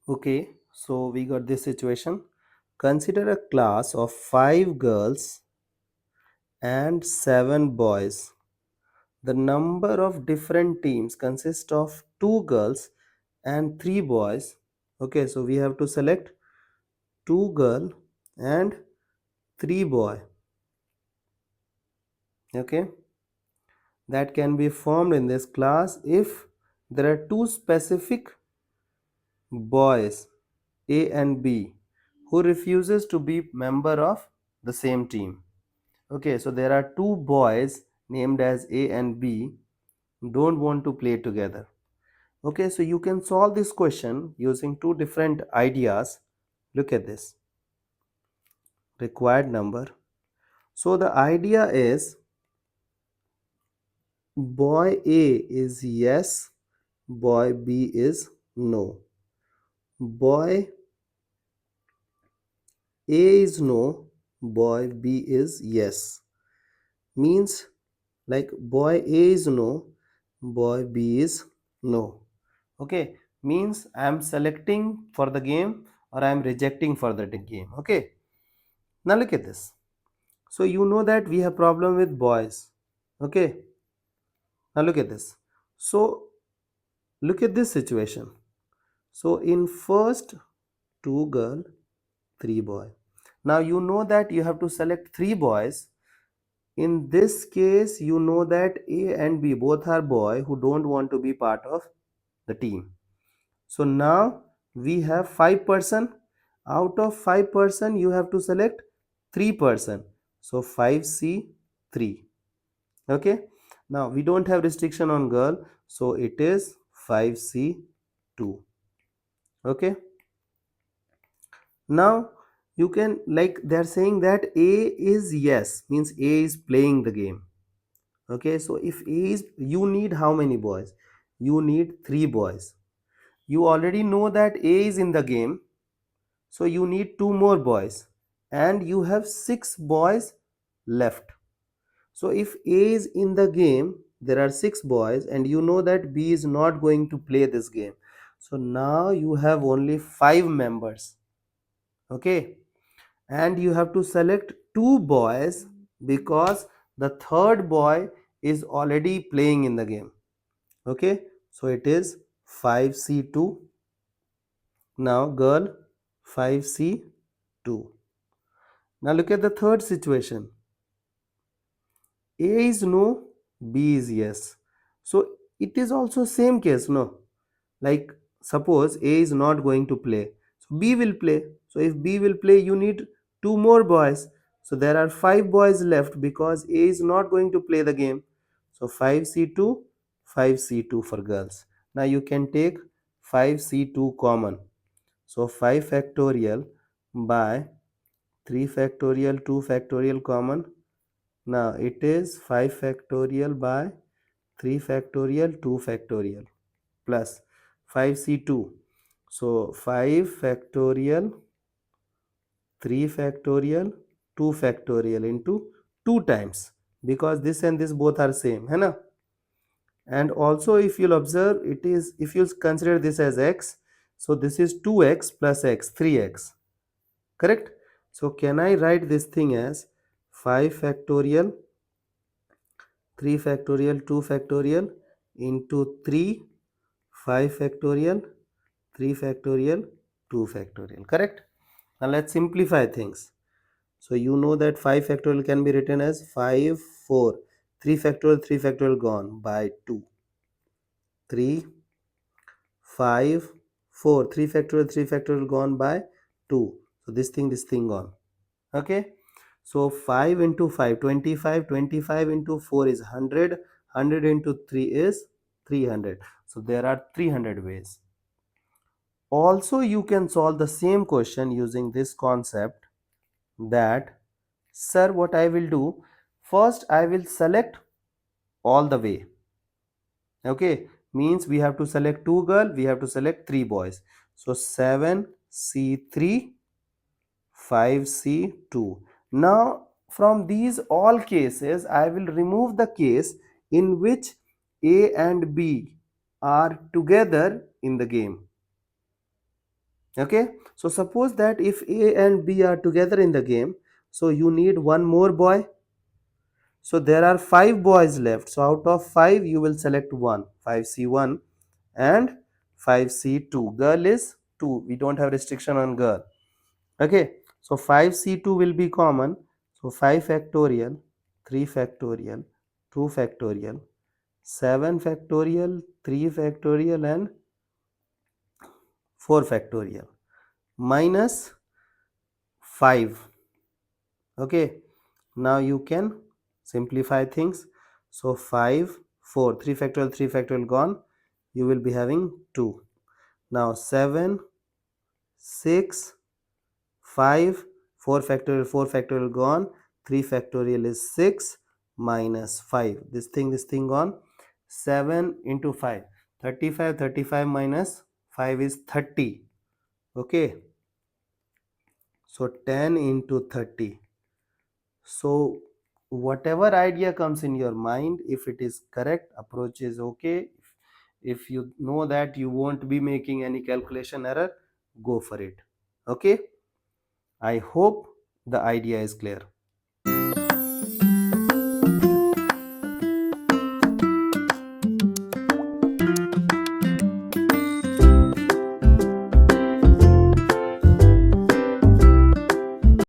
Okay, so we got this situation. Consider a class of 5 girls and 7 boys. The number of different teams consists of 2 girls and 3 boys. Okay, so we have to select 2 girl and 3 boy. Okay, that can be formed in this class if there are 2 specific boys A and B who refuses to be member of the same team. Okay, so there are 2 boys named as A and B don't want to play together. Okay, so you can solve this question using 2 different ideas. Look at this. Required number. So the idea is boy A is yes, boy B is no. Boy A is no, boy B is yes. Means like boy A is no, boy B is no. Okay, means I am selecting for the game or I am rejecting for the game. Okay, now look at this. So you know that we have problem with boys. Okay, now look at this. So look at this situation. So in first 2 girl, 3 boy. Now you know that you have to select 3 boys. In this case, you know that A and B both are boy who don't want to be part of the team. So now we have 5%. Out of 5%, you have to select 3%. So 5C3. Okay. Now we don't have restriction on girl. So it is 5C2. Okay. Now you can, like they're saying that A is yes, means A is playing the game. Okay, so if A is, you need how many boys? You need 3 boys. You already know that A is in the game, so you need 2 more boys and you have 6 boys left. So if A is in the game, there are 6 boys and you know that B is not going to play this game. So now you have only 5 members. Okay, and you have to select 2 boys because the third boy is already playing in the game. Okay, so it is 5C2. Now girl 5C2. Now look at the third situation. A is no, B is yes. So it is also same case, no? Like suppose A is not going to play, so B will play. So if B will play, you need 2 more boys. So there are 5 boys left because A is not going to play the game. So 5C2, 5C2 for girls. Now you can take 5C2 common. So 5 factorial by 3 factorial, 2 factorial common. Now it is 5 factorial by 3 factorial, 2 factorial plus 5C2. So 5 factorial, 3 factorial, 2 factorial into 2 times, because this and this both are same, है ना? And also if you'll observe, it is, if you consider this as x, so this is 2x plus x, 3x, correct? So can I write this thing as 5 factorial, 3 factorial, 2 factorial into 3, 5 factorial, 3 factorial, 2 factorial, correct? Now let's simplify things. So you know that 5 factorial can be written as 5, 4, 3 factorial gone by 2, 3, 5, 4, 3 factorial gone by 2. So this thing gone. Okay. So 5 into 5, 25, 25 into 4 is 100, 100 into 3 is 300. So there are 300 ways. Also you can solve the same question using this concept that, sir, what I will do, first I will select all the way. Okay, means we have to select 2 girl, we have to select 3 boys. So 7C3, 5C2. Now from these all cases, I will remove the case in which A and B are together in the game. Okay, so suppose that if A and B are together in the game, so you need one more boy. So there are 5 boys left, so out of 5 you will select one, 5C1 and 5C2. Girl is 2, we don't have restriction on girl. Okay, so 5C2 will be common, so 5 factorial, 3 factorial, 2 factorial, 7 factorial, 3 factorial and 4 factorial minus 5. Okay, now you can simplify things. So 5, 4, 3 factorial gone, you will be having 2. Now 7, 6, 5, 4 factorial gone, 3 factorial is 6 minus 5. This thing gone. 7 into 5, 35, 35 minus 5 is 30. Okay, so 10 into 30. So whatever idea comes in your mind, if it is correct, approach is okay. If you know that you won't be making any calculation error, go for it. Okay, I hope the idea is clear.